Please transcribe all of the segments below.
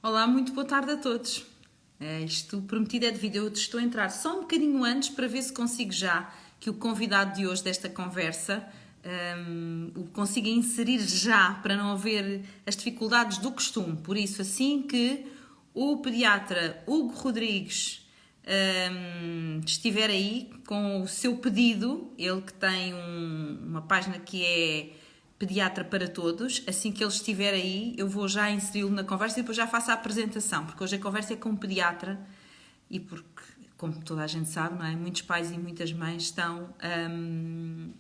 Olá, muito boa tarde a todos. Isto prometido é devido. Eu estou a entrar só um bocadinho antes para ver se consigo já que o convidado de hoje desta conversa o consiga inserir já para não haver as dificuldades do costume. Por isso, assim que o pediatra Hugo Rodrigues estiver aí com o seu pedido, ele que tem uma página que é Pediatra para Todos, assim que ele estiver aí, eu vou já inseri-lo na conversa e depois já faço a apresentação, porque hoje a conversa é com um pediatra e porque, como toda a gente sabe, não é? Muitos pais e muitas mães estão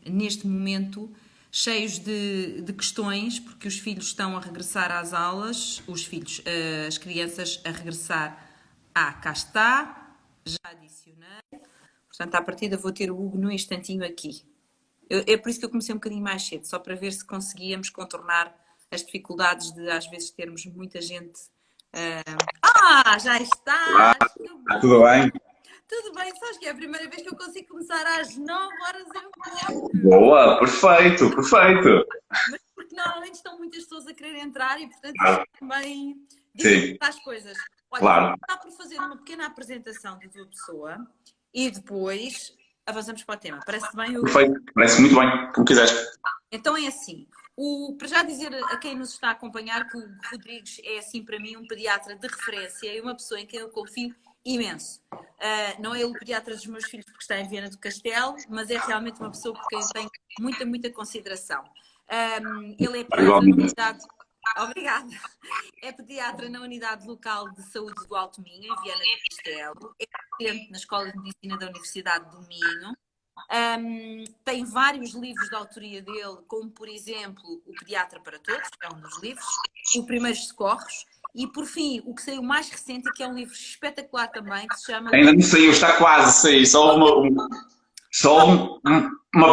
neste momento cheios de questões, porque os filhos estão a regressar às aulas, as crianças a regressar. Cá está, já adicionei. Portanto, à partida vou ter o Hugo num instantinho aqui. É por isso que eu comecei um bocadinho mais cedo, só para ver se conseguíamos contornar as dificuldades de às vezes termos muita gente. Já Olá, estás! Que tudo bom! bem? Tudo bem, sabes que é a primeira vez que eu consigo começar às 9 horas em ponto. Boa, perfeito, perfeito. Mas porque normalmente estão muitas pessoas a querer entrar e, portanto, isso Ah, também sim, dificulta as coisas. Olha, vou claro. começar por fazer uma pequena apresentação da tua pessoa e depois avançamos para o tema. Parece bem, Hugo? Perfeito, parece muito bem, como quiseres. Então é assim, para já dizer a quem nos está a acompanhar que o Rodrigues é assim para mim um pediatra de referência e uma pessoa em quem eu confio imenso. Não é ele o pediatra dos meus filhos porque está em Viana do Castelo, mas é realmente uma pessoa por quem eu tenho muita, muita consideração. Ele é pediatra na Igualmente. unidade. Obrigada. É pediatra na Unidade Local de Saúde do Alto Minho, em Viana do Castelo. É docente na Escola de Medicina da Universidade do Minho. Tem vários livros de autoria dele, como por exemplo O Pediatra para Todos, que é um dos livros, O Primeiros Socorros, e por fim, o que saiu mais recente, que é um livro espetacular também, que se chama Ainda não saiu, está quase a sair. Só uma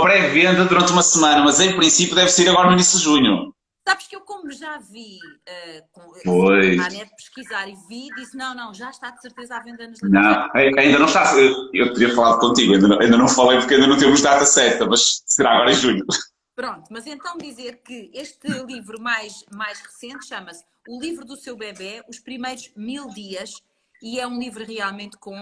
pré-venda durante uma semana, mas em princípio deve sair agora no início de junho. Sabes que eu, como já vi, fui Pois. à net pesquisar e vi, disse: não, não, já está de certeza à venda nas livrarias. Não, ainda não está. Eu teria falado contigo, ainda não falei porque ainda não temos data certa, mas será agora em junho. Pronto, mas então dizer que este livro mais recente chama-se O Livro do Seu Bebé, Os Primeiros 1000 Dias, e é um livro realmente com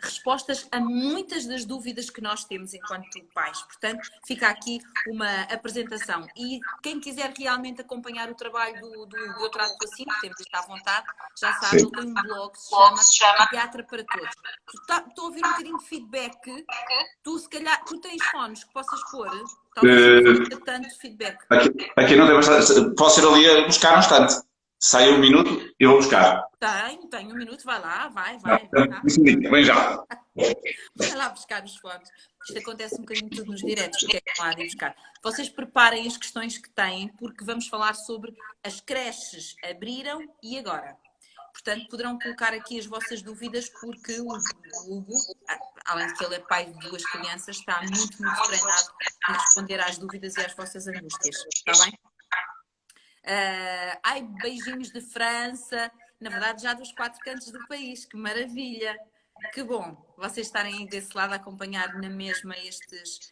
respostas a muitas das dúvidas que nós temos enquanto pais. Portanto, fica aqui uma apresentação. E quem quiser realmente acompanhar o trabalho do Eu Trato assim, temos isto à vontade, já sabe, Sim. ele tem um blog que se chama Pediatra para Todos. Estou a ouvir um bocadinho de feedback. Tu, se calhar, tu tens fones que possas pôr, talvez não Eh, seja tanto feedback. aqui não tem bastante. Posso ir ali a buscar um instante. Sai um minuto e vou buscar. Tenho um minuto, vai lá, vai lá. Vem já. Vai lá buscar os fones. Isto acontece um bocadinho tudo nos diretos, porque é que não há de ir buscar. Vocês preparem as questões que têm, porque vamos falar sobre as creches abriram e agora. Portanto, poderão colocar aqui as vossas dúvidas, porque o Hugo, além de que ele é pai de duas crianças, está muito, muito treinado em responder às dúvidas e às vossas angústias. Está bem? Ai, beijinhos de França, na verdade já dos quatro cantos do país, que maravilha, que bom vocês estarem desse lado a acompanhar na mesma estes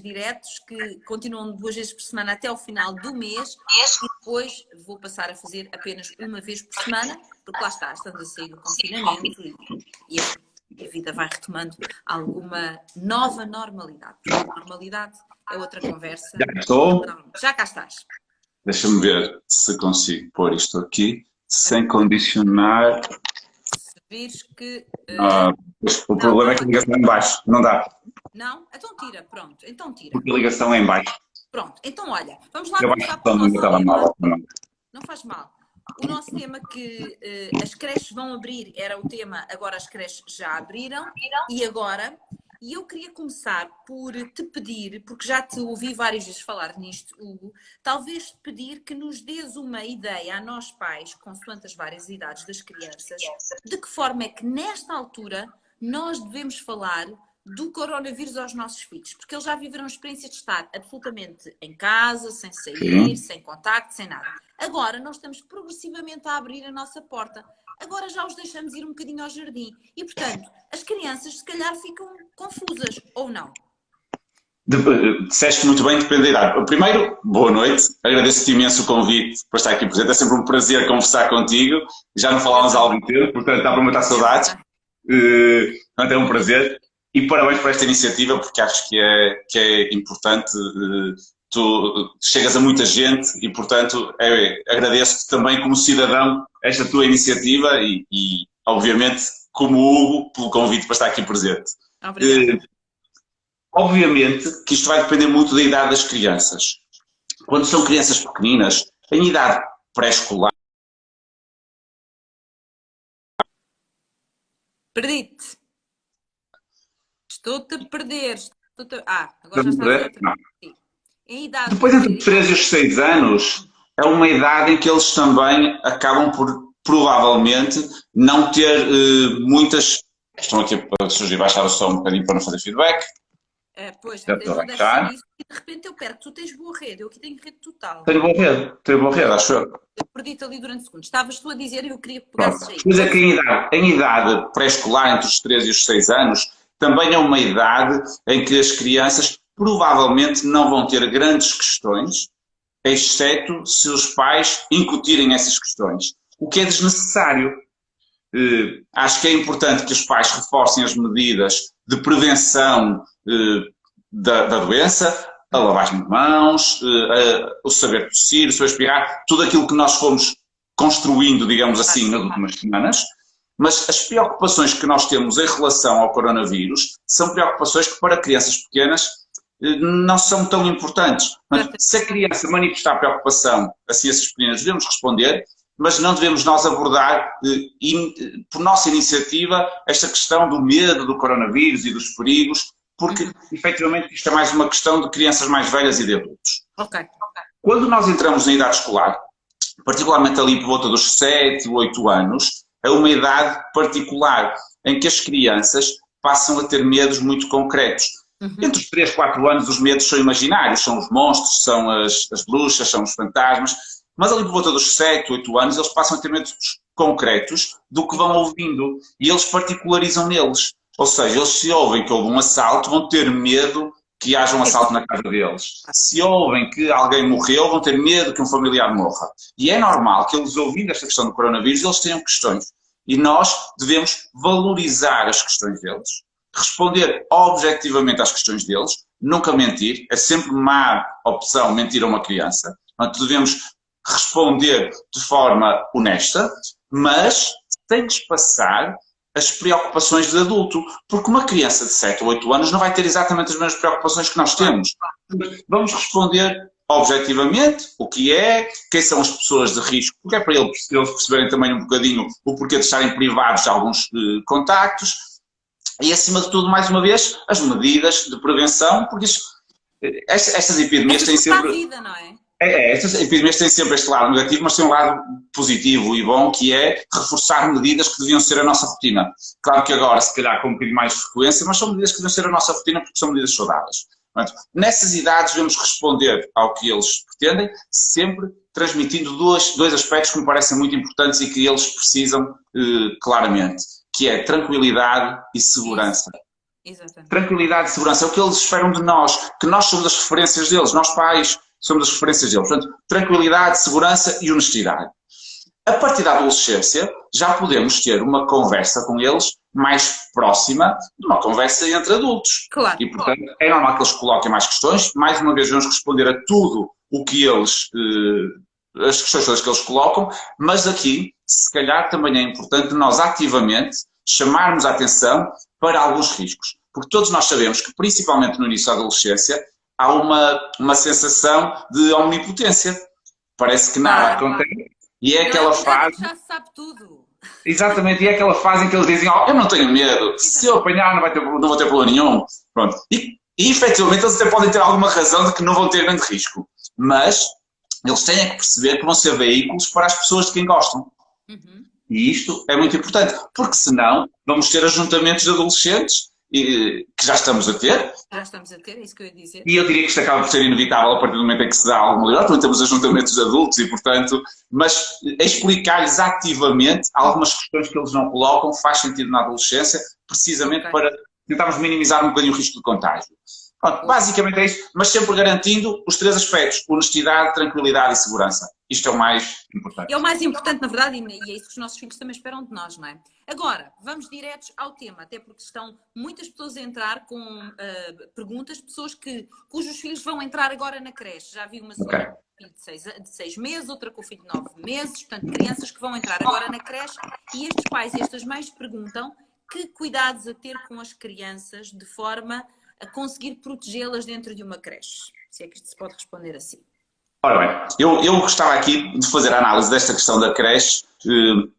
diretos que continuam 2 vezes por semana até ao final do mês e depois vou passar a fazer apenas uma vez por semana, porque lá está, estamos a sair do confinamento e a vida vai retomando alguma nova normalidade. Normalidade é outra conversa. Já estou. Já cá estás. Deixa-me ver se consigo pôr isto aqui sem condicionar. Se vires que. Ah, o Não, problema é que a ligação é em baixo. Não dá, não? Então tira, pronto. Então tira. porque a ligação é em baixo. Pronto. Então olha, vamos lá Eu baixo começar o pelo som do meu nosso tema. telemóvel também. Não faz mal. O nosso tema que as creches vão abrir era o tema agora as creches já abriram e agora. E eu queria começar por te pedir, porque já te ouvi várias vezes falar nisto, Hugo, talvez te pedir que nos dês uma ideia a nós pais, consoante as várias idades das crianças, de que forma é que nesta altura nós devemos falar do coronavírus aos nossos filhos, porque eles já viveram a experiência de estar absolutamente em casa, sem sair, Sim. sem contacto, sem nada. Agora nós estamos progressivamente a abrir a nossa porta. Agora já os deixamos ir um bocadinho ao jardim. E, portanto, as crianças se calhar ficam confusas, ou não? Disseste muito bem, depende da idade. Primeiro, boa noite, agradeço-te imenso o convite para estar aqui presente, é sempre um prazer conversar contigo, já não falávamos há algum tempo, portanto dá para matar saudades, portanto é um prazer, e parabéns por esta iniciativa, porque acho que é importante, tu chegas a muita gente e, portanto, agradeço-te também como cidadão esta tua iniciativa e obviamente, como Hugo, pelo convite para estar aqui presente. Obrigada. Obviamente que isto vai depender muito da idade das crianças. Quando são crianças pequeninas, em idade pré-escolar. Perdi-te. Estou-te a perder. Agora já estás outra. Sim. Em idade. Depois, entre os 3 e os 6 anos, é uma idade em que eles também acabam por, provavelmente, não ter muitas. Estão aqui para surgir, baixar o som um bocadinho para não fazer feedback. Pois, Já eu estou a deve baixar. ser isso e de repente eu perco. Tu tens boa rede, eu aqui tenho rede total. Tenho boa rede, acho eu. Eu perdi-te ali durante segundos. Estavas tu a dizer e eu queria que Pronto. pegasses aí. Mas é que em idade pré-escolar, entre os 3 e os 6 anos, também é uma idade em que as crianças provavelmente não vão ter grandes questões, exceto se os pais incutirem essas questões, o que é desnecessário. Acho que é importante que os pais reforcem as medidas de prevenção da doença, a lavagem de mãos, o saber tossir, o saber espirrar, tudo aquilo que nós fomos construindo, digamos assim, nas últimas semanas. Mas as preocupações que nós temos em relação ao coronavírus são preocupações que para crianças pequenas não são tão importantes. Mas, se a criança manifestar preocupação, assim essas pequenas devemos responder, mas não devemos nós abordar, por nossa iniciativa, esta questão do medo do coronavírus e dos perigos, porque, efetivamente, isto é mais uma questão de crianças mais velhas e de adultos. Ok. Quando nós entramos na idade escolar, particularmente ali por volta dos 7, 8 anos, é uma idade particular em que as crianças passam a ter medos muito concretos. Entre os 3, 4 anos os medos são imaginários, são os monstros, são as bruxas, são os fantasmas, mas ali por volta dos 7, 8 anos eles passam a ter medos concretos do que vão ouvindo e eles particularizam neles. Ou seja, eles se ouvem que houve um assalto, vão ter medo que haja um assalto na casa deles. Se ouvem que alguém morreu, vão ter medo que um familiar morra. E é normal que eles, ouvindo esta questão do coronavírus, eles tenham questões. E nós devemos valorizar as questões deles, responder objetivamente às questões deles, nunca mentir. É sempre má opção mentir a uma criança. Portanto, devemos responder de forma honesta, mas sem despassar as preocupações de adulto, porque uma criança de 7 ou 8 anos não vai ter exatamente as mesmas preocupações que nós temos. Vamos responder objetivamente o que é, quem são as pessoas de risco, porque é para eles perceberem também um bocadinho o porquê de estarem privados de alguns contactos e, acima de tudo, mais uma vez, as medidas de prevenção, porque estas epidemias têm sempre... a vida, não é? Estas epidemias têm sempre este lado negativo, mas têm um lado positivo e bom, que é reforçar medidas que deviam ser a nossa rotina. Claro que agora, se calhar, com um bocadinho mais de frequência, mas são medidas que deviam ser a nossa rotina porque são medidas saudáveis. Portanto, nessas idades, devemos responder ao que eles pretendem, sempre transmitindo dois aspectos que me parecem muito importantes e que eles precisam claramente, que é tranquilidade e segurança. Exatamente. Tranquilidade e segurança é o que eles esperam de nós, que nós somos as referências deles, nós pais somos as referências deles. Portanto, tranquilidade, segurança e honestidade. A partir da adolescência, já podemos ter uma conversa com eles mais próxima de uma conversa entre adultos. Claro. E, portanto, é normal que eles coloquem mais questões. Mais uma vez, vamos responder a tudo o que eles, as questões todas que eles colocam, mas aqui, se calhar, também é importante nós ativamente chamarmos a atenção para alguns riscos. Porque todos nós sabemos que, principalmente no início da adolescência, há uma sensação de omnipotência. Parece que nada acontece. E é aquela fase... Já se sabe tudo. Exatamente, e é aquela fase em que eles dizem, eu não tenho medo, se eu apanhar não vou ter problema nenhum. Pronto. E efetivamente eles até podem ter alguma razão de que não vão ter grande risco. Mas eles têm que perceber que vão ser veículos para as pessoas de quem gostam. E isto é muito importante, porque senão vamos ter ajuntamentos de adolescentes que já estamos a ter. Já estamos a ter, é isso que eu ia dizer. E eu diria que isto acaba por ser inevitável a partir do momento em que se dá alguma liberdade, porque temos ajuntamentos de adultos e, portanto, mas explicar-lhes ativamente algumas questões que eles não colocam faz sentido na adolescência, precisamente para tentarmos minimizar um bocadinho o risco de contágio. Pronto, basicamente é isso, mas sempre garantindo os 3 aspectos: honestidade, tranquilidade e segurança. Isto é o mais importante. É o mais importante, na verdade, e é isso que os nossos filhos também esperam de nós, não é? Agora, vamos diretos ao tema, até porque estão muitas pessoas a entrar com perguntas, pessoas cujos filhos vão entrar agora na creche. Já vi uma senhora com filho de 6 meses, outra com filho de 9 meses, portanto, crianças que vão entrar agora na creche, e estes pais e estas mães perguntam que cuidados a ter com as crianças de forma a conseguir protegê-las dentro de uma creche. Se é que isto se pode responder assim. Ora bem, eu gostava aqui de fazer a análise desta questão da creche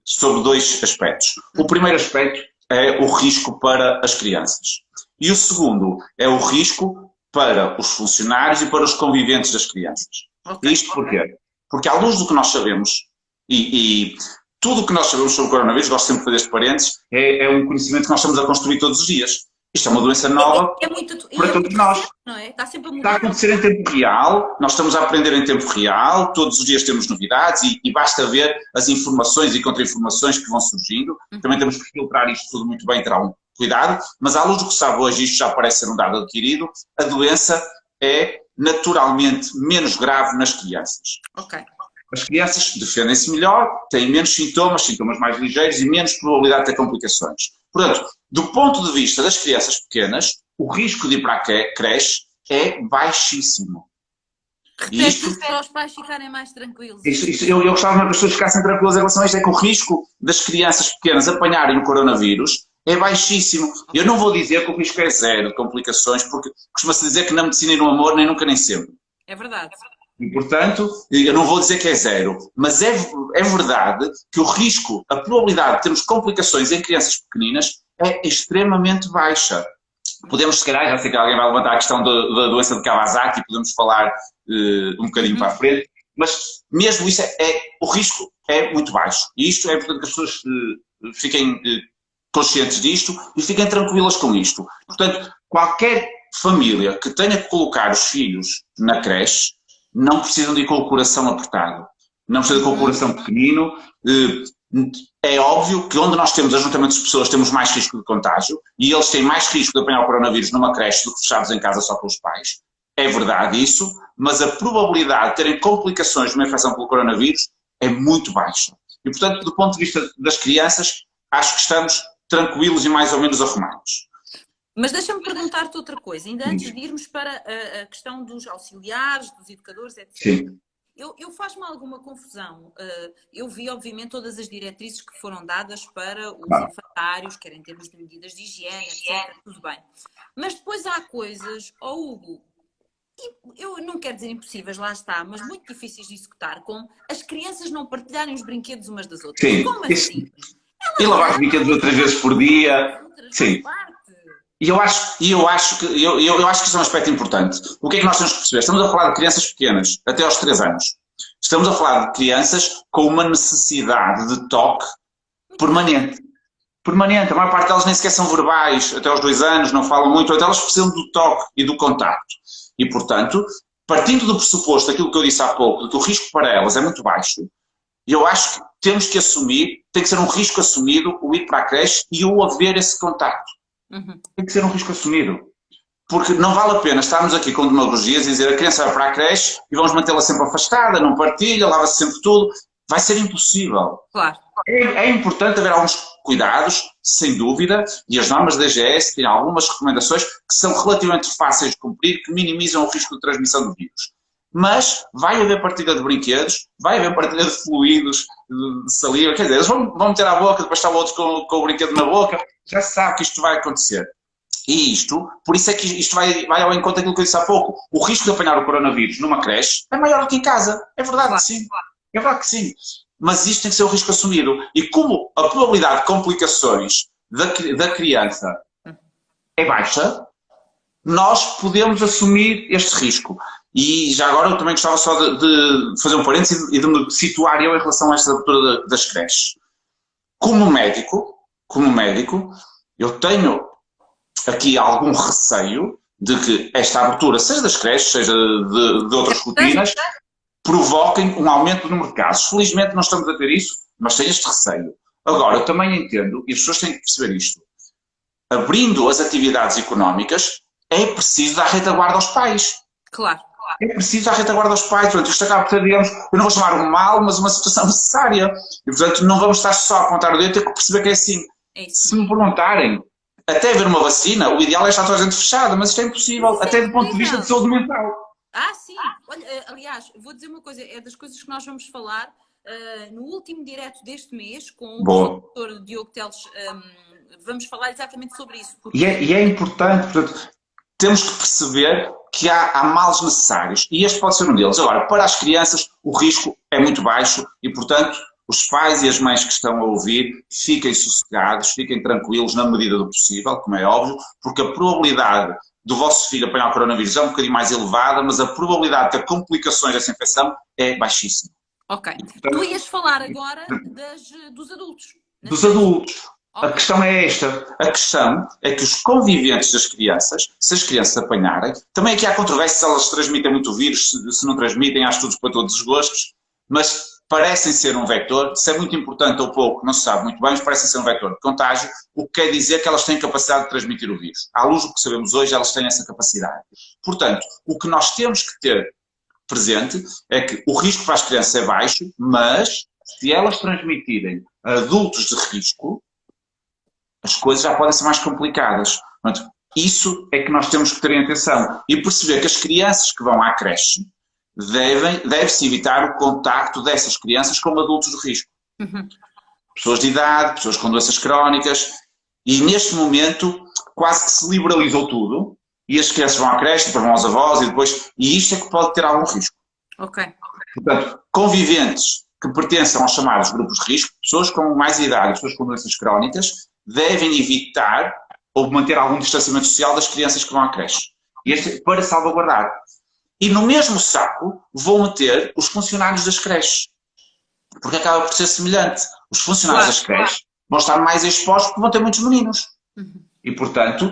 sobre 2 aspectos. O primeiro aspecto é o risco para as crianças. E o segundo é o risco para os funcionários e para os conviventes das crianças. Okay. Isto porquê? Porque à luz do que nós sabemos, e tudo o que nós sabemos sobre o coronavírus, gosto sempre de fazer este parênteses, é um conhecimento que nós estamos a construir todos os dias. Isto é uma doença nova para todos nós. Não é? Está sempre a mudar. Está a acontecer em tempo real, nós estamos a aprender em tempo real, todos os dias temos novidades e basta ver as informações e contra-informações que vão surgindo. Também temos que filtrar isto tudo muito bem, ter algum cuidado, mas à luz do que se sabe hoje, isto já parece ser um dado adquirido, a doença é naturalmente menos grave nas crianças. Ok. As crianças defendem-se melhor, têm menos sintomas mais ligeiros e menos probabilidade de ter complicações. Portanto, do ponto de vista das crianças pequenas, o risco de ir para a creche é baixíssimo. Repete isso para os pais ficarem mais tranquilos. Eu gostava que as pessoas ficassem tranquilas em relação a isto, é que o risco das crianças pequenas apanharem o coronavírus é baixíssimo. Eu não vou dizer que o risco é 0 de complicações, porque costuma-se dizer que na medicina e no amor nem nunca nem sempre. É verdade. E, portanto, eu não vou dizer que é 0, mas é verdade que o risco, a probabilidade de termos complicações em crianças pequeninas é extremamente baixa. Podemos, se calhar, já sei que alguém vai levantar a questão da doença de Kawasaki, podemos falar um bocadinho para a frente, mas mesmo isso o risco é muito baixo. E isto é importante que as pessoas fiquem conscientes disto e fiquem tranquilas com isto. Portanto, qualquer família que tenha que colocar os filhos na creche, não precisam de ir com o coração apertado, não precisam de ir com o coração pequenino. É óbvio que onde nós temos ajuntamento de pessoas temos mais risco de contágio e eles têm mais risco de apanhar o coronavírus numa creche do que fechados em casa só com os pais. É verdade isso, mas a probabilidade de terem complicações de uma infecção pelo coronavírus é muito baixa. E, portanto, do ponto de vista das crianças, acho que estamos tranquilos e mais ou menos arrumados. Mas deixa-me perguntar-te outra coisa, ainda antes de irmos para a questão dos auxiliares, dos educadores, etc. Sim. Eu faço-me alguma confusão. Eu vi, obviamente, todas as diretrizes que foram dadas para os infantários, quer em termos de medidas de higiene, etc. Tudo bem. Mas depois há coisas, Hugo, eu não quero dizer impossíveis, lá está, mas muito difíceis de executar, como as crianças não partilharem os brinquedos umas das outras. Sim. Como assim? E lavar os brinquedos 3 vezes por dia. Sim. E eu acho que isso é um aspecto importante. O que é que nós temos que perceber? Estamos a falar de crianças pequenas, até aos 3 anos. Estamos a falar de crianças com uma necessidade de toque permanente. Permanente. A maior parte delas nem sequer são verbais, até aos 2 anos, não falam muito, até elas precisam do toque e do contacto. E, portanto, partindo do pressuposto daquilo que eu disse há pouco, de que o risco para elas é muito baixo, eu acho que temos que assumir, tem que ser um risco assumido o ir para a creche e o haver esse contacto. Tem que ser um risco assumido. Porque não vale a pena estarmos aqui com demagogias e dizer a criança vai para a creche e vamos mantê-la sempre afastada, não partilha, lava-se sempre tudo. Vai ser impossível. Claro. É importante haver alguns cuidados, sem dúvida, e as normas da DGS têm algumas recomendações que são relativamente fáceis de cumprir, que minimizam o risco de transmissão do vírus. Mas vai haver partilha de brinquedos, vai haver partilha de fluidos, de saliva, quer dizer, eles vão meter à boca, depois estão outros com o brinquedo na boca, já se sabe que isto vai acontecer. E por isso é que isto vai ao encontro daquilo que eu disse há pouco. O risco de apanhar o coronavírus numa creche é maior do que em casa. É verdade que sim. É verdade que sim. Mas isto tem que ser um risco assumido. E como a probabilidade de complicações da criança é baixa, nós podemos assumir este risco. E já agora eu também gostava só de fazer um parênteses e de me situar eu em relação a esta abertura das creches. Como médico, eu tenho aqui algum receio de que esta abertura, seja das creches, seja de outras rotinas, provoquem um aumento do número de casos. Felizmente não estamos a ter isso, mas tenho este receio. Agora, eu também entendo, e as pessoas têm que perceber isto, abrindo as atividades económicas, é preciso dar retaguarda aos pais. Claro. É preciso dar retaguarda aos pais. Portanto, isto acaba por ser, digamos, eu não vou chamar um mal, mas uma situação necessária. E, portanto, não vamos estar só a apontar o dedo, ter que perceber que é assim. É isso Se me mesmo. perguntarem, até haver uma vacina, o ideal é estar toda a gente fechada, mas isto é Mas impossível, isso é até do ponto de vista de incrível. saúde mental. Ah, sim. Olha, aliás, vou dizer uma coisa, é das coisas que nós vamos falar no último direto deste mês com o Boa. professor Diogo Teles. Vamos falar exatamente sobre isso, porque E é importante, portanto, temos que perceber que há males necessários e este pode ser um deles. Agora, para as crianças, o risco é muito baixo e, portanto, os pais e as mães que estão a ouvir, fiquem sossegados, fiquem tranquilos na medida do possível, como é óbvio, porque a probabilidade do vosso filho apanhar o coronavírus é um bocadinho mais elevada, mas a probabilidade de ter complicações dessa infecção é baixíssima. ok. E, Tu portanto, ias falar agora dos adultos, nas dos creches. adultos. A Ok. questão é esta. A questão é que os conviventes das crianças, se as crianças apanharem, também aqui há controvérsia se elas transmitem muito vírus, se não transmitem, há estudos para todos os gostos, mas parecem ser um vector, se é muito importante ou pouco, não se sabe muito bem, mas parecem ser um vector de contágio, o que quer dizer que elas têm capacidade de transmitir o vírus. À luz do que sabemos hoje, elas têm essa capacidade. Portanto, o que nós temos que ter presente é que o risco para as crianças é baixo, mas se elas transmitirem a adultos de risco, as coisas já podem ser mais complicadas. Portanto, isso é que nós temos que ter em atenção e perceber que as crianças que vão à creche deve-se evitar o contacto dessas crianças com adultos de risco. Uhum. Pessoas de idade, pessoas com doenças crónicas e neste momento quase que se liberalizou tudo e as crianças vão à creche, depois vão aos avós e isto é que pode ter algum risco. Ok. Portanto, conviventes que pertençam aos chamados grupos de risco, pessoas com mais idade, pessoas com doenças crónicas, devem evitar ou manter algum distanciamento social das crianças que vão à creche. Este para salvaguardar. E no mesmo saco vou meter os funcionários das creches. Porque acaba por ser semelhante. Os funcionários Claro. das creches vão estar mais expostos porque vão ter muitos meninos. Uhum. E, portanto,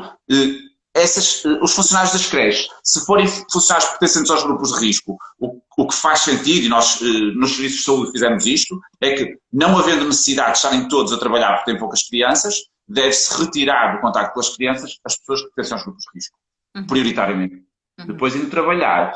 os funcionários das creches, se forem funcionários pertencentes aos grupos de risco, o que faz sentido, e nós nos serviços de saúde fizemos isto, é que, não havendo necessidade de estarem todos a trabalhar porque têm poucas crianças, deve-se retirar do contacto com as crianças as pessoas que pertencem aos grupos de risco, prioritariamente. Uhum. Depois indo trabalhar,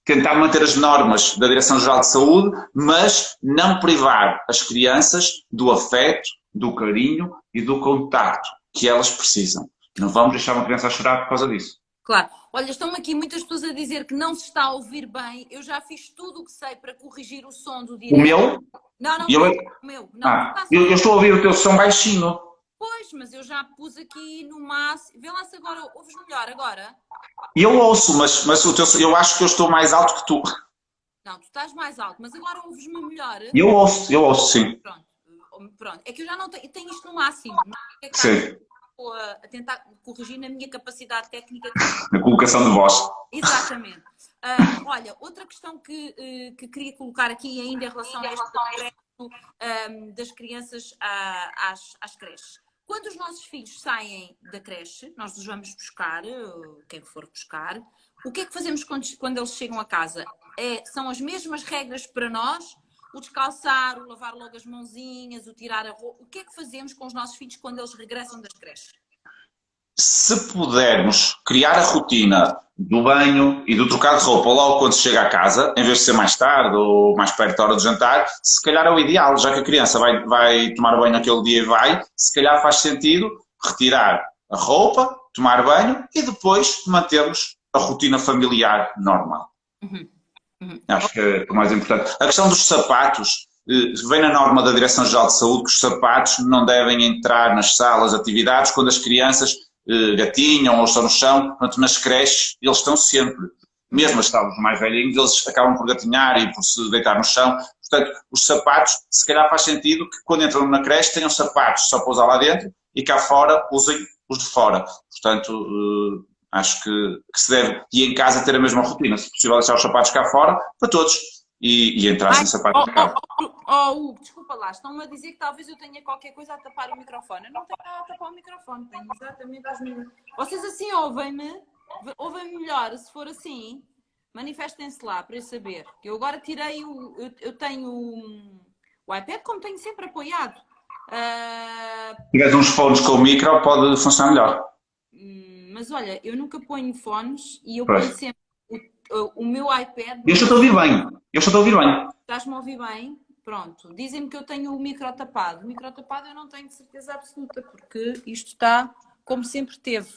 tentar manter as normas da Direção-Geral de Saúde, mas não privar as crianças do afeto, do carinho e do contacto que elas precisam. Não vamos deixar uma criança a chorar por causa disso. Claro. Olha, estão aqui muitas pessoas a dizer que não se está a ouvir bem. Eu já fiz tudo o que sei para corrigir o som do O direto. meu? Não, não, Eu, o meu. Não, está eu estou a ouvir o teu som baixinho. Pois, mas eu já pus aqui no máximo. Vê lá se agora ouves melhor agora. E eu ouço, mas o teu, eu acho que eu estou mais alto que tu. Não, tu estás mais alto, mas agora ouves-me melhor. Eu ouço, sim. Pronto. É que eu já não tenho isto no máximo. Não é que Sim. estou a tentar corrigir na minha capacidade técnica. A colocação de voz. Exatamente. Olha, outra questão que queria colocar aqui ainda em relação a este aspecto das crianças às creches. Quando os nossos filhos saem da creche, nós os vamos buscar, quem for buscar, o que é que fazemos quando eles chegam a casa? São as mesmas regras para nós? O descalçar, o lavar logo as mãozinhas, o tirar a roupa. O que é que fazemos com os nossos filhos quando eles regressam das creches? Se pudermos criar a rotina do banho e do trocar de roupa logo quando se chega à casa, em vez de ser mais tarde ou mais perto da hora do jantar, se calhar é o ideal, já que a criança vai tomar banho naquele dia e se calhar faz sentido retirar a roupa, tomar banho e depois mantermos a rotina familiar normal. Acho que é o mais importante. A questão dos sapatos, vem na norma da Direção-Geral de Saúde que os sapatos não devem entrar nas salas de atividades quando as crianças gatinham ou estão no chão. Portanto, nas creches eles estão sempre. Mesmo as salas mais velhinhos, eles acabam por gatinhar e por se deitar no chão. Portanto, os sapatos, se calhar faz sentido que quando entram na creche tenham sapatos só para usar lá dentro e cá fora usem os de fora. Portanto, acho que se deve, e em casa, ter a mesma rotina. Se possível, deixar os sapatos cá fora para todos e entrar sem sapatos em casa. Hugo, desculpa lá, estão-me a dizer que talvez eu tenha qualquer coisa a tapar o microfone. Eu não tenho nada a tapar o microfone, tenho exatamente as mesmas. Vocês assim ouvem-me? Ouvem-me melhor? Se for assim, manifestem-se lá para eu saber. Eu agora tirei eu tenho o iPad como tenho sempre apoiado. Se tiveres uns fones com o micro, pode funcionar melhor. mas olha, eu nunca ponho fones e eu Pois. ponho sempre o meu iPad. Eu estou a ouvir bem. Eu estou a ouvir bem. Estás-me a ouvir bem? Pronto. Dizem-me que eu tenho o micro tapado. O micro tapado eu não tenho certeza absoluta, porque isto está como sempre teve.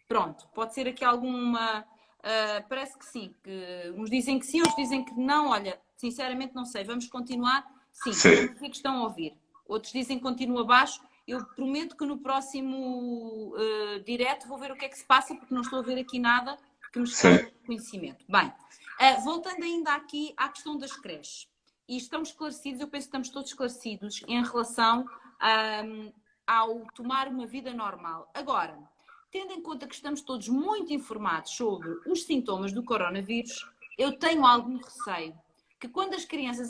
Pronto. Pode ser aqui alguma... parece que sim. Que uns dizem que sim, outros dizem que não. Olha, sinceramente não sei. Vamos continuar? Sim. Sim. Vamos ver que estão a ouvir. Outros dizem que continua baixo. Eu prometo que no próximo direto vou ver o que é que se passa, porque não estou a ver aqui nada que me escapa do conhecimento. Bem, voltando ainda aqui à questão das creches. E estamos esclarecidos, eu penso que estamos todos esclarecidos em relação ao tomar uma vida normal. Agora, tendo em conta que estamos todos muito informados sobre os sintomas do coronavírus, eu tenho algum receio que quando as crianças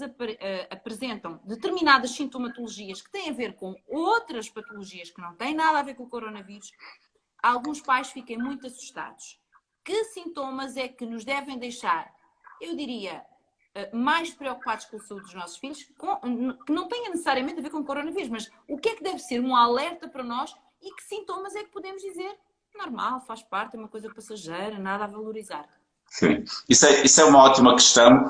apresentam determinadas sintomatologias que têm a ver com outras patologias que não têm nada a ver com o coronavírus, alguns pais fiquem muito assustados. Que sintomas é que nos devem deixar, eu diria, mais preocupados com a saúde dos nossos filhos, que não tenha necessariamente a ver com o coronavírus, mas o que é que deve ser um alerta para nós e que sintomas é que podemos dizer normal, faz parte, é uma coisa passageira, nada a valorizar? Sim. Isso é uma ótima questão,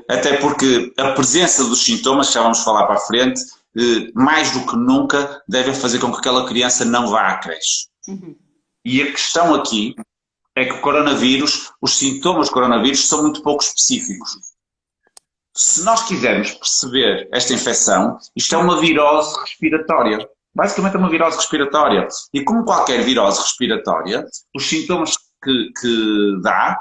até porque a presença dos sintomas, que já vamos falar para a frente, mais do que nunca devem fazer com que aquela criança não vá à creche. Uhum. E a questão aqui é que o coronavírus, os sintomas do coronavírus são muito pouco específicos. Se nós quisermos perceber esta infecção, isto é uma virose respiratória. Basicamente é uma virose respiratória. E como qualquer virose respiratória, os sintomas que dá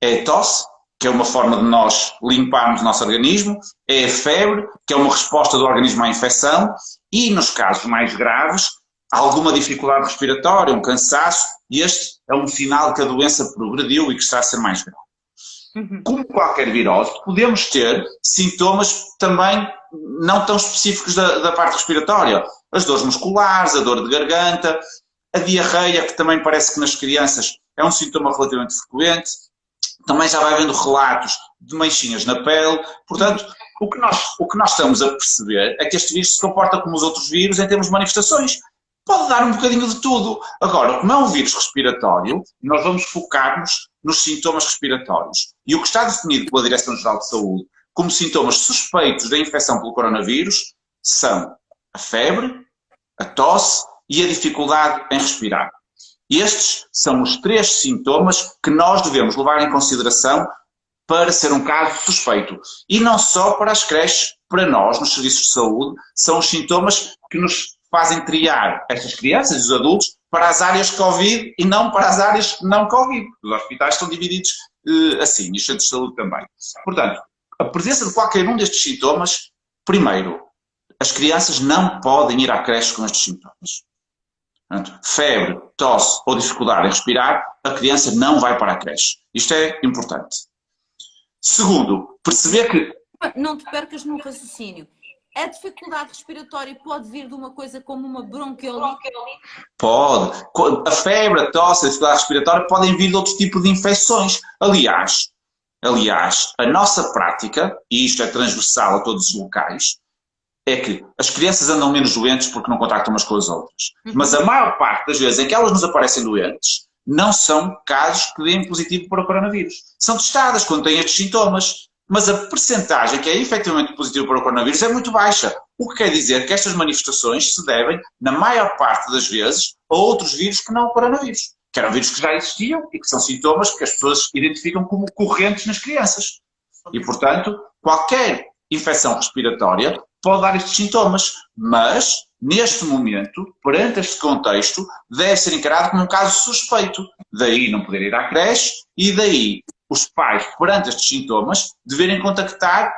é a tosse, que é uma forma de nós limparmos o nosso organismo, é a febre, que é uma resposta do organismo à infecção, e nos casos mais graves, alguma dificuldade respiratória, um cansaço, e este é um sinal que a doença progrediu e que está a ser mais grave. Uhum. Como qualquer virose, podemos ter sintomas também não tão específicos da parte respiratória. As dores musculares, a dor de garganta, a diarreia, que também parece que nas crianças é um sintoma relativamente frequente. Também já vai havendo relatos de manchinhas na pele. Portanto, o que nós estamos a perceber é que este vírus se comporta como os outros vírus em termos de manifestações. Pode dar um bocadinho de tudo. Agora, como é um vírus respiratório, nós vamos focar-nos nos sintomas respiratórios. E o que está definido pela Direção-Geral de Saúde como sintomas suspeitos da infecção pelo coronavírus são a febre, a tosse e a dificuldade em respirar. Estes são os 3 sintomas que nós devemos levar em consideração para ser um caso suspeito. E não só para as creches, para nós, nos serviços de saúde, são os sintomas que nos fazem triar estas crianças e os adultos para as áreas Covid e não para as áreas não Covid. Os hospitais estão divididos assim, e os centros de saúde também. Portanto, a presença de qualquer um destes sintomas, primeiro, as crianças não podem ir à creche com estes sintomas. Portanto, febre, tosse ou dificuldade em respirar, a criança não vai para a creche. Isto é importante. Segundo, perceber que... Não te percas no raciocínio. A dificuldade respiratória pode vir de uma coisa como uma bronquiolite? Pode. A febre, a tosse, a dificuldade respiratória podem vir de outro tipo de infecções. Aliás, a nossa prática, e isto é transversal a todos os locais, é que as crianças andam menos doentes porque não contactam umas com as outras. Mas a maior parte das vezes em que elas nos aparecem doentes, não são casos que deem positivo para o coronavírus. São testadas quando têm estes sintomas. Mas a percentagem que é efetivamente positiva para o coronavírus é muito baixa. O que quer dizer que estas manifestações se devem, na maior parte das vezes, a outros vírus que não o coronavírus. Que eram vírus que já existiam e que são sintomas que as pessoas identificam como correntes nas crianças. E, portanto, qualquer infecção respiratória pode dar estes sintomas. Mas, neste momento, perante este contexto, deve ser encarado como um caso suspeito. Daí não poder ir à creche e daí os pais, perante estes sintomas, deverem contactar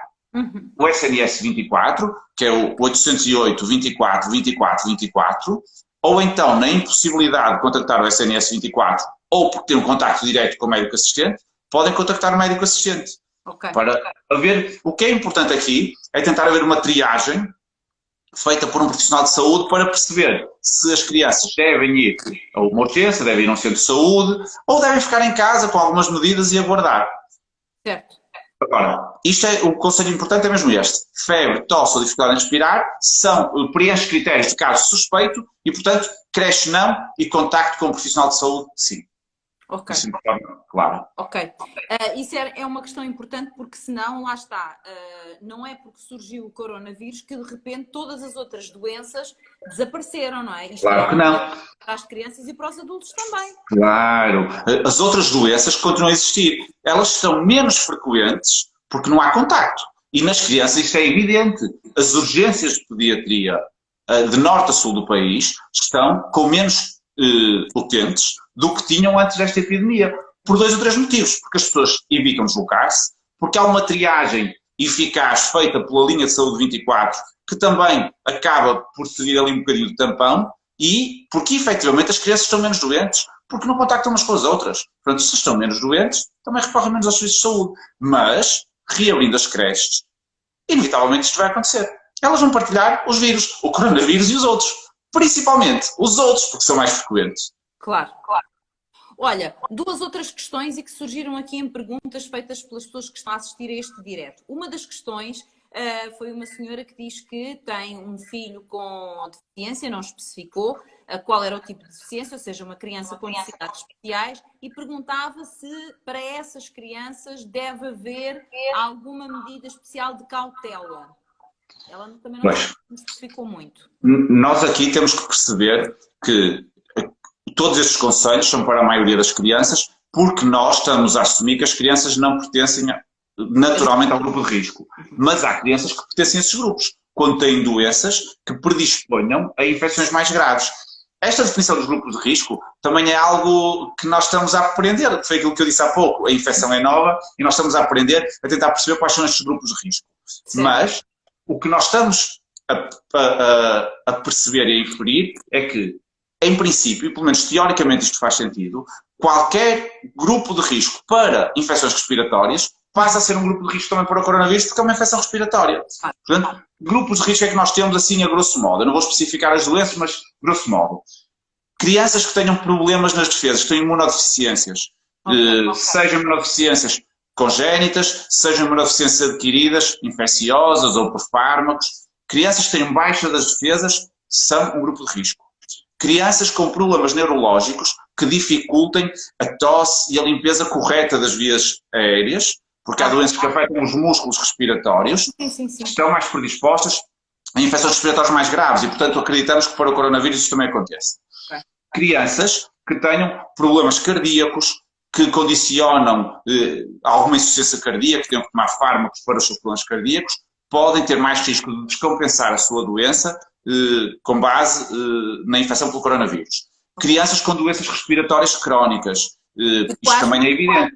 o SNS 24, que é o 808 24 24 24, ou então, na impossibilidade de contactar o SNS 24, ou porque têm um contacto direto com o médico assistente, podem contactar o médico assistente. Okay. Para haver, o que é importante aqui é tentar haver uma triagem feita por um profissional de saúde para perceber se as crianças devem ir a uma urgência, devem ir a um centro de saúde ou devem ficar em casa com algumas medidas e aguardar. Certo. Agora, isto é, o conselho importante é mesmo este. Febre, tosse ou dificuldade em respirar preenche critérios de caso suspeito e, portanto, creche não e contacto com um profissional de saúde, sim. Ok. Isso me torna claro. Ok. Isso é uma questão importante porque senão, lá está, não é porque surgiu o coronavírus que de repente todas as outras doenças desapareceram, não é? Isto Claro que não. para as crianças e para os adultos também. Claro. As outras doenças continuam a existir. Elas são menos frequentes porque não há contacto. E nas crianças isto é evidente. As urgências de pediatria de norte a sul do país estão com menos utentes do que tinham antes desta epidemia. Por 2 ou 3 motivos. Porque as pessoas evitam deslocar-se, porque há uma triagem eficaz feita pela linha de saúde 24, que também acaba por seguir ali um bocadinho de tampão, e porque efetivamente as crianças estão menos doentes, porque não contactam umas com as outras. Portanto, se estão menos doentes, também recorrem menos aos serviços de saúde. Mas, reabrindo as creches, inevitavelmente isto vai acontecer. Elas vão partilhar os vírus, o coronavírus e os outros. Principalmente os outros, porque são mais frequentes. Claro, claro. Olha, 2 outras questões e que surgiram aqui em perguntas feitas pelas pessoas que estão a assistir a este direto. Uma das questões foi uma senhora que diz que tem um filho com deficiência, não especificou qual era o tipo de deficiência, ou seja, uma criança com necessidades especiais, e perguntava se para essas crianças deve haver alguma medida especial de cautela. Ela também não especificou muito. Nós aqui temos que perceber que todos estes conselhos são para a maioria das crianças, porque nós estamos a assumir que as crianças não pertencem naturalmente ao grupo de risco. Mas há crianças que pertencem a esses grupos, quando têm doenças que predisponham a infecções mais graves. Esta definição dos grupos de risco também é algo que nós estamos a aprender, que foi aquilo que eu disse há pouco. A infecção é nova e nós estamos a aprender, a tentar perceber quais são estes grupos de risco. Sim. Mas o que nós estamos a perceber e a inferir é que, em princípio, pelo menos teoricamente isto faz sentido, qualquer grupo de risco para infecções respiratórias passa a ser um grupo de risco também para o coronavírus, porque é uma infecção respiratória. Portanto, grupos de risco é que nós temos assim a grosso modo. Eu não vou especificar as doenças, mas grosso modo. Crianças que tenham problemas nas defesas, que tenham imunodeficiências, sejam imunodeficiências congénitas, sejam imunodeficiências adquiridas, infecciosas ou por fármacos. Crianças que tenham baixa das defesas são um grupo de risco. Crianças com problemas neurológicos que dificultem a tosse e a limpeza correta das vias aéreas, porque há doenças que afetam os músculos respiratórios, estão mais predispostas a infecções respiratórias mais graves e, portanto, acreditamos que para o coronavírus isso também acontece. Crianças que tenham problemas cardíacos, que condicionam alguma insuficiência cardíaca, que tenham que tomar fármacos para os seus problemas cardíacos, podem ter mais risco de descompensar a sua doença com base na infecção pelo coronavírus. Crianças com doenças respiratórias crónicas, isto também é evidente.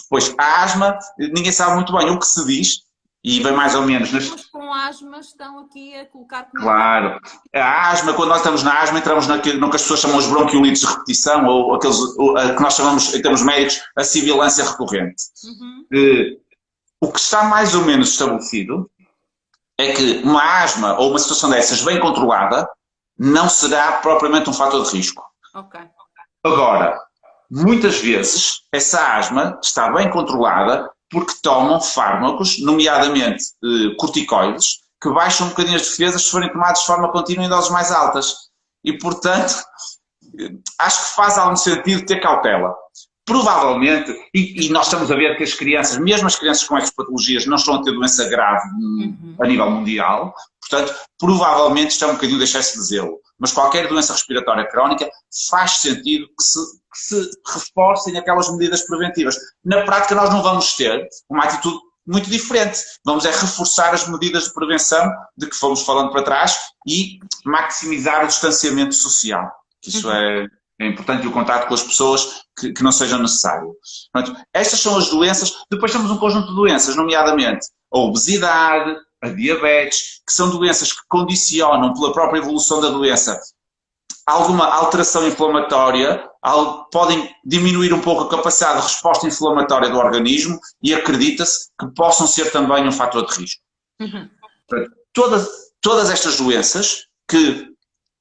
Pois, a asma, ninguém sabe muito bem o que se diz, e vem mais ou menos... As pessoas com asma estão aqui a colocar... Claro. A asma, quando nós estamos na asma, entramos no que as pessoas chamam os bronquiolites de repetição, ou aqueles que nós chamamos, em termos médicos, a sibilância recorrente. O que está mais ou menos estabelecido é que uma asma ou uma situação dessas bem controlada não será propriamente um fator de risco. Agora, muitas vezes, essa asma está bem controlada porque tomam fármacos, nomeadamente corticoides, que baixam um bocadinho as defesas se forem tomados de forma contínua em doses mais altas. E, portanto, acho que faz algum sentido ter cautela. Provavelmente, e nós estamos a ver que as crianças, mesmo as crianças com estas patologias, não estão a ter doença grave a nível mundial, portanto, provavelmente está um bocadinho de excesso de zelo. Mas qualquer doença respiratória crónica faz sentido que se reforcem aquelas medidas preventivas. Na prática, nós não vamos ter uma atitude muito diferente. Vamos reforçar as medidas de prevenção de que fomos falando para trás e maximizar o distanciamento social. Isso é importante, e o contato com as pessoas que não seja necessário. Portanto, estas são as doenças. Depois temos um conjunto de doenças, nomeadamente a obesidade, a diabetes, que são doenças que condicionam pela própria evolução da doença alguma alteração inflamatória, podem diminuir um pouco a capacidade de resposta inflamatória do organismo e acredita-se que possam ser também um fator de risco. Todas estas doenças que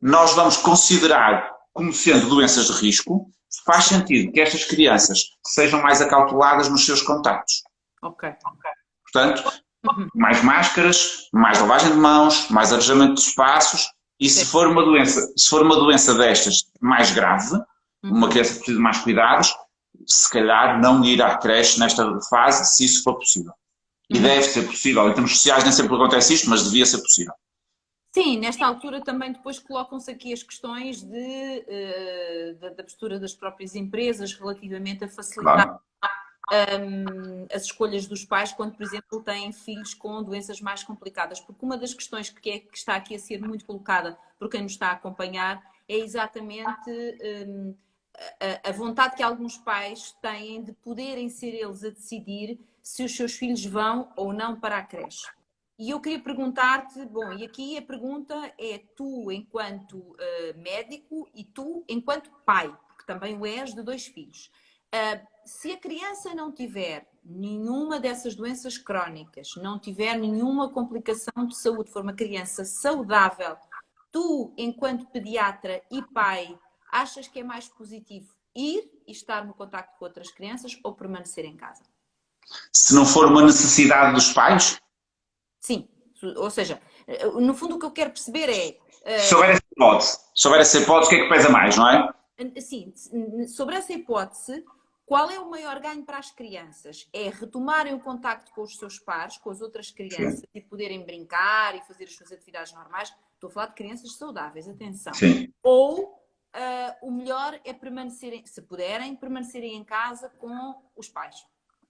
nós vamos considerar como sendo doenças de risco, faz sentido que estas crianças sejam mais acauteladas nos seus contactos. Ok. Portanto, Uhum. mais máscaras, mais lavagem de mãos, mais arejamento de espaços, e se for uma doença destas mais grave, uma criança que precisa de mais cuidados, se calhar não ir à creche nesta fase, se isso for possível. E deve ser possível. Em termos sociais nem sempre acontece isto, mas devia ser possível. Sim, nesta altura também depois colocam-se aqui as questões da postura das próprias empresas relativamente a facilitar Claro. as escolhas dos pais quando, por exemplo, têm filhos com doenças mais complicadas. Porque uma das questões que está aqui a ser muito colocada por quem nos está a acompanhar é exatamente a vontade que alguns pais têm de poderem ser eles a decidir se os seus filhos vão ou não para a creche. E eu queria perguntar-te, bom, e aqui a pergunta é tu enquanto médico e tu enquanto pai, porque também o és de 2 filhos. Se a criança não tiver nenhuma dessas doenças crónicas, não tiver nenhuma complicação de saúde, for uma criança saudável, tu, enquanto pediatra e pai, achas que é mais positivo ir e estar no contacto com outras crianças ou permanecer em casa? Se não for uma necessidade dos pais, Sim, ou seja, no fundo o que eu quero perceber é... se houver essa hipótese, o que é que pesa mais, não é? Assim, sobre essa hipótese, qual é o maior ganho para as crianças? É retomarem o contacto com os seus pares, com as outras crianças, Sim. e poderem brincar e fazer as suas atividades normais? Estou a falar de crianças saudáveis, atenção. Sim. Ou o melhor é permanecerem, se puderem, permanecerem em casa com os pais?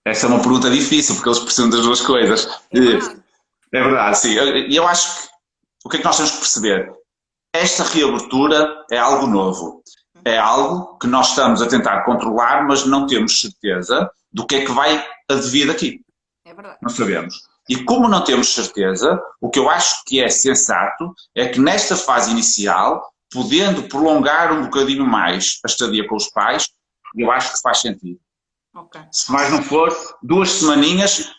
Essa é uma pergunta difícil, porque eles precisam das duas coisas. É verdade. É verdade, sim. E eu acho que o que é que nós temos que perceber? Esta reabertura é algo novo. É algo que nós estamos a tentar controlar, mas não temos certeza do que é que vai advir daqui. É verdade. Não sabemos. E como não temos certeza, o que eu acho que é sensato é que nesta fase inicial, podendo prolongar um bocadinho mais a estadia com os pais, eu acho que faz sentido. Okay. Se mais não for, 2 semaninhas,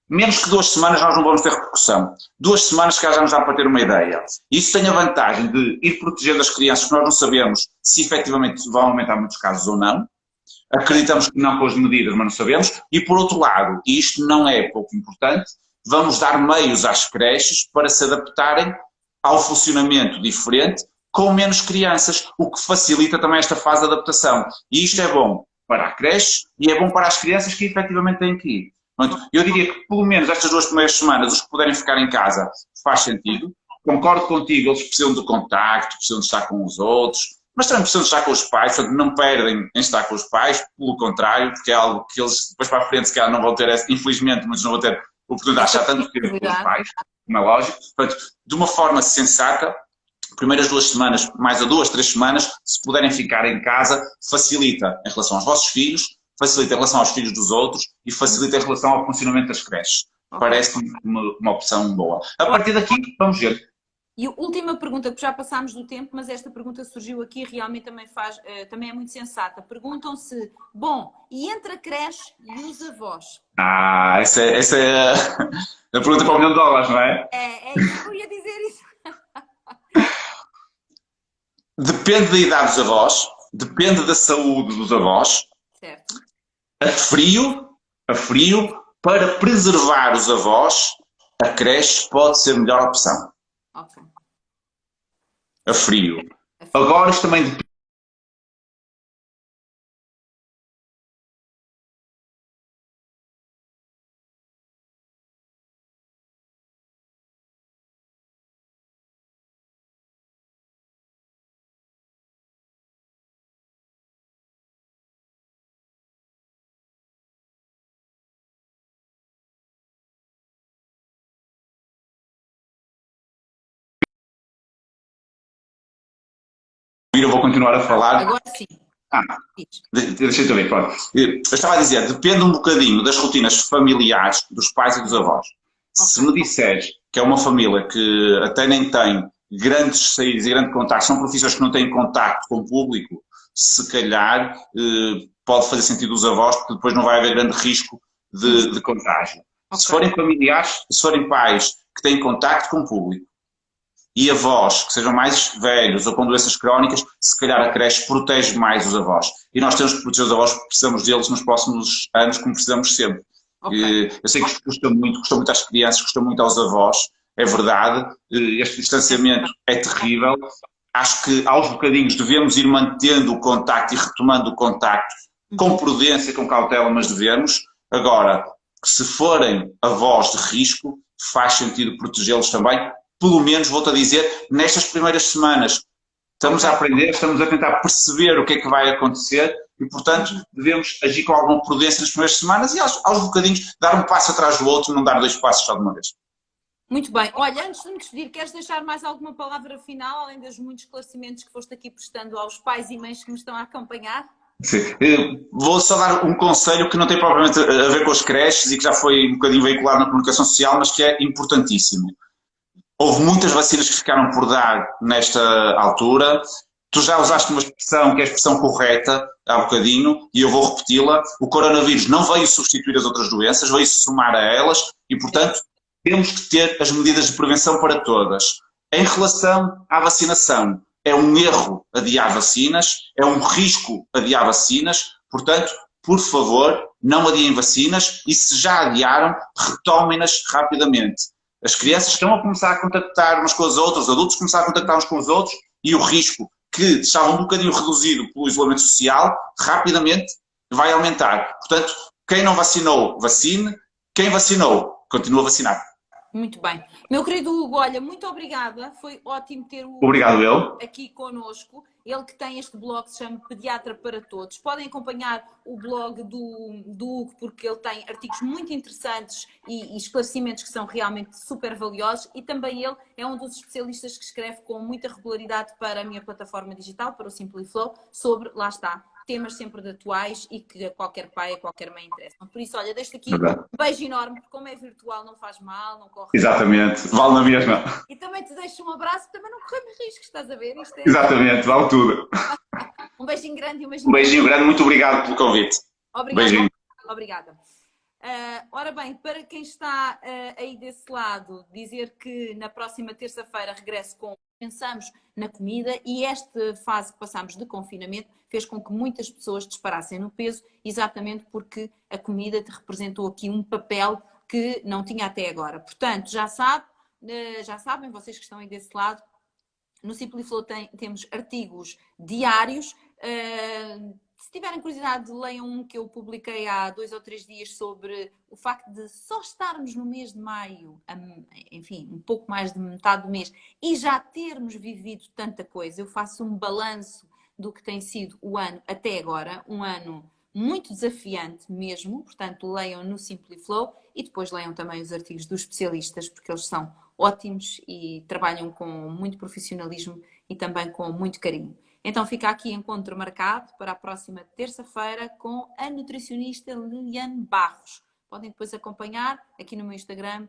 menos que 2 semanas nós não vamos ter repercussão. 2 semanas que já nos dá para ter uma ideia. Isso tem a vantagem de ir protegendo as crianças, que nós não sabemos se efetivamente vão aumentar muitos casos ou não. Acreditamos que não com as medidas, mas não sabemos. E por outro lado, e isto não é pouco importante, vamos dar meios às creches para se adaptarem ao funcionamento diferente com menos crianças, o que facilita também esta fase de adaptação. E isto é bom para a creche e é bom para as crianças que efetivamente têm que ir. Eu diria que pelo menos estas 2 primeiras semanas, os que puderem ficar em casa, faz sentido. Concordo contigo, eles precisam de contacto, precisam de estar com os outros, mas também precisam de estar com os pais, portanto não perdem em estar com os pais, pelo contrário, porque é algo que eles depois para a frente se calhar não vão ter, infelizmente, muitos não vão ter oportunidade de estar tanto tempo com os pais, como é lógico. Portanto, de uma forma sensata, primeiras 2 semanas, mais a 2, 3 semanas, se puderem ficar em casa, facilita em relação aos vossos filhos, facilita em relação aos filhos dos outros e facilita em relação ao funcionamento das creches. Okay. Parece-me uma opção boa. A partir daqui, vamos ver. E a última pergunta, que já passámos do tempo, mas esta pergunta surgiu aqui e realmente também é muito sensata. Perguntam-se, bom, e entre a creche e os avós? Essa é a pergunta para $1 milhão, não é? É isso que eu ia dizer isso. Depende da idade dos avós, depende da saúde dos avós. Certo. A frio, para preservar os avós, a creche pode ser a melhor opção. Ok. A frio. Agora isto também depende. Eu vou continuar a falar. Agora sim. Deixa eu ver, pronto. Eu estava a dizer, depende um bocadinho das rotinas familiares dos pais e dos avós. Se me disseres que é uma família que até nem tem grandes saídas e grande contacto, são profissões que não têm contacto com o público, se calhar pode fazer sentido os avós, porque depois não vai haver grande risco de contágio. Se forem familiares, se forem pais que têm contacto com o público, e avós que sejam mais velhos ou com doenças crónicas, se calhar a creche protege mais os avós. E nós temos que proteger os avós porque precisamos deles nos próximos anos, como precisamos sempre. Ok. Eu sei que isto custa muito às crianças, custa muito aos avós, é verdade. Este distanciamento é terrível. Acho que aos bocadinhos devemos ir mantendo o contacto e retomando o contacto com prudência, com cautela, mas devemos. Agora, se forem avós de risco, faz sentido protegê-los também. Pelo menos, vou-te a dizer, nestas primeiras semanas. Estamos a aprender, estamos a tentar perceber o que é que vai acontecer e, portanto, devemos agir com alguma prudência nas primeiras semanas e aos bocadinhos dar um passo atrás do outro, não dar dois passos só de uma vez. Muito bem. Olha, antes de me despedir, queres deixar mais alguma palavra final, além dos muitos esclarecimentos que foste aqui prestando aos pais e mães que me estão a acompanhar? Sim. Vou só dar um conselho que não tem propriamente a ver com as creches e que já foi um bocadinho veiculado na comunicação social, mas que é importantíssimo. Houve muitas vacinas que ficaram por dar nesta altura. Tu já usaste uma expressão que é a expressão correta há bocadinho e eu vou repeti-la. O coronavírus não veio substituir as outras doenças, veio se somar a elas e, portanto, temos que ter as medidas de prevenção para todas. Em relação à vacinação, é um erro adiar vacinas, é um risco adiar vacinas, portanto, por favor, não adiem vacinas e se já adiaram, retomem-nas rapidamente. As crianças estão a começar a contactar umas com as outras, os adultos começaram a contactar uns com os outros e o risco que estava um bocadinho reduzido pelo isolamento social, rapidamente vai aumentar. Portanto, quem não vacinou, vacine. Quem vacinou, continua a vacinar. Muito bem. Meu querido Hugo, olha, muito obrigada. Foi ótimo ter o Hugo Obrigado, eu. aqui connosco. Ele que tem este blog que se chama Pediatra para Todos. Podem acompanhar o blog do Hugo porque ele tem artigos muito interessantes e esclarecimentos que são realmente super valiosos e também ele é um dos especialistas que escreve com muita regularidade para a minha plataforma digital, para o Simpliflow, sobre, lá está, temas sempre de atuais e que a qualquer pai, a qualquer mãe interessam. Por isso, olha, deixo aqui um beijo enorme, porque como é virtual não faz mal, não corre. Exatamente, vale na mesma. E também te deixo um abraço, também não corremos riscos, estás a ver? Isto é... Exatamente, vale tudo. Um beijinho grande e um beijinho, Um beijinho grande, muito obrigado pelo convite. Obrigada. Beijinho. Obrigada. Ora bem, para quem está aí desse lado, dizer que na próxima terça-feira regresso com Pensamos na Comida e esta fase que passamos de confinamento fez com que muitas pessoas disparassem no peso, exatamente porque a comida te representou aqui um papel que não tinha até agora. Portanto, já sabem, vocês que estão aí desse lado, no Simpliflow temos artigos diários. Se tiverem curiosidade, leiam um que eu publiquei há 2 ou 3 dias sobre o facto de só estarmos no mês de maio, enfim, um pouco mais de metade do mês, e já termos vivido tanta coisa. Eu faço um balanço do que tem sido o ano até agora, um ano muito desafiante mesmo, portanto leiam no Simpliflow e depois leiam também os artigos dos especialistas, porque eles são ótimos e trabalham com muito profissionalismo e também com muito carinho. Então fica aqui encontro marcado para a próxima terça-feira com a nutricionista Liliane Barros. Podem depois acompanhar aqui no meu Instagram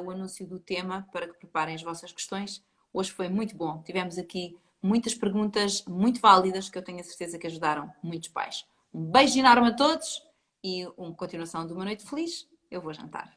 o anúncio do tema para que preparem as vossas questões. Hoje foi muito bom. Tivemos aqui muitas perguntas muito válidas que eu tenho a certeza que ajudaram muitos pais. Um beijo enorme a todos e uma continuação de uma noite feliz. Eu vou jantar.